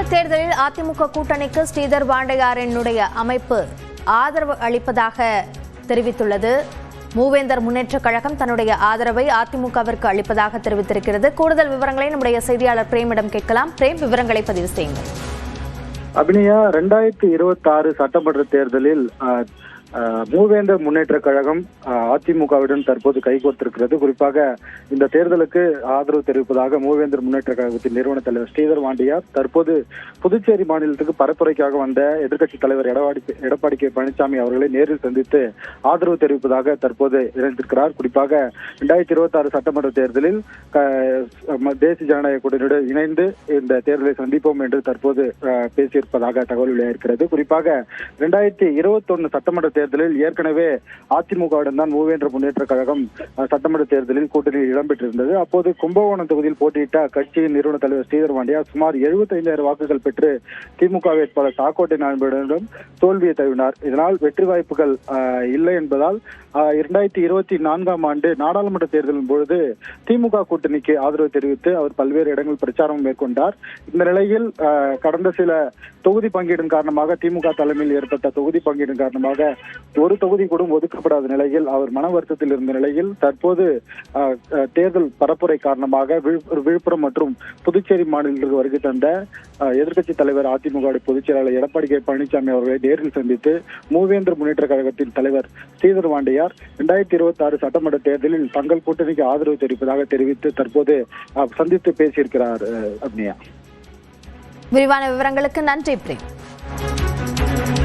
இத்தேர்தலில் அதிமுக கூட்டணிக்கு ஸ்ரீதர் பாண்டியாரினுடைய அமைப்பு ஆதரவு அளிப்பதாக தெரிவித்துள்ளது. மூவேந்தர் முன்னேற்றக் கழகம் தன்னுடைய ஆதரவை அதிமுகவிற்கு அளிப்பதாக தெரிவித்திருக்கிறது. கூடுதல் விவரங்களை நம்முடைய செய்தியாளர் பிரேமிடம் கேட்கலாம். பிரேம், விவரங்களை பதிவு செய்யுங்கள். அபிநயா, 2026 சட்டமன்ற தேர்தலில் மூவேந்தர் முன்னேற்ற கழகம் அதிமுகவுடன் தற்போது கைகோர்த்திருக்கிறது. குறிப்பாக இந்த தேர்தலுக்கு ஆதரவு தெரிவிப்பதாக மூவேந்தர் முன்னேற்ற கழகத்தின் நிறுவன தலைவர் ஸ்ரீதர் பாண்டியார் தற்போது புதுச்சேரி மாநிலத்துக்கு பரப்புரைக்காக வந்த எதிர்க்கட்சித் தலைவர் எடப்பாடி கே பழனிசாமி அவர்களை நேரில் சந்தித்து ஆதரவு தெரிவிப்பதாக தற்போது இணைந்திருக்கிறார். குறிப்பாக 2026 சட்டமன்ற தேர்தலில் தேசிய ஜனநாயக கூட்டணியுடன் இணைந்து இந்த தேர்தலை சந்திப்போம் என்று தற்போது பேசியிருப்பதாக தகவல் வெளியாகிறது. குறிப்பாக 2021 சட்டமன்ற தேர்தலில் ஏற்கனவே அதிமுகவுடன் தான் மூவேந்தர் முன்னேற்ற கழகம் சட்டமன்ற தேர்தலில் கூட்டணியில் இடம்பெற்றிருந்தது. அப்போது கும்பகோணம் தொகுதியில் போட்டியிட்ட கட்சியின் நிறுவன தலைவர் ஸ்ரீதர் பாண்டியா சுமார் 75,000 வாக்குகள் பெற்று திமுக வேட்பாளர் சாக்கோட்டை நாயகனிடம் தோல்வியை தழுவினார். இதனால் வெற்றி வாய்ப்புகள் இல்லை என்பதால் 2024ஆம் ஆண்டு நாடாளுமன்ற தேர்தலின் பொழுது திமுக கூட்டணிக்கு ஆதரவு தெரிவித்து அவர் பல்வேறு இடங்களில் பிரச்சாரம் மேற்கொண்டார். இந்த நிலையில் கடந்த சில தொகுதி பங்கீடின் காரணமாக திமுக தலைமையில் ஏற்பட்ட தொகுதி பங்கீடின் காரணமாக ஒரு தொகுதி கூட ஒதுக்கப்படாத நிலையில் அவர் மன வருத்தத்தில் இருந்த நிலையில் தற்போது தேர்தல் பரப்புரை காரணமாக விழுப்புரம் மற்றும் புதுச்சேரி மாநிலத்திற்கு வருகை தந்த எதிர்க்கட்சி தலைவர் அதிமுக பொதுச் செயலாளர் எடப்பாடி கே பழனிசாமி அவர்களை நேரில் சந்தித்து மூவேந்தர் முன்னேற்ற கழகத்தின் தலைவர் ஸ்ரீதர் பாண்டியார் 2026 சட்டமன்ற தேர்தலில் தங்கள் கூட்டணிக்கு ஆதரவு தெரிவிப்பதாக தெரிவித்து தற்போது சந்தித்து பேசியிருக்கிறார். அப்னியா, விரிவான விவரங்களுக்கு நன்றி பிரேம்.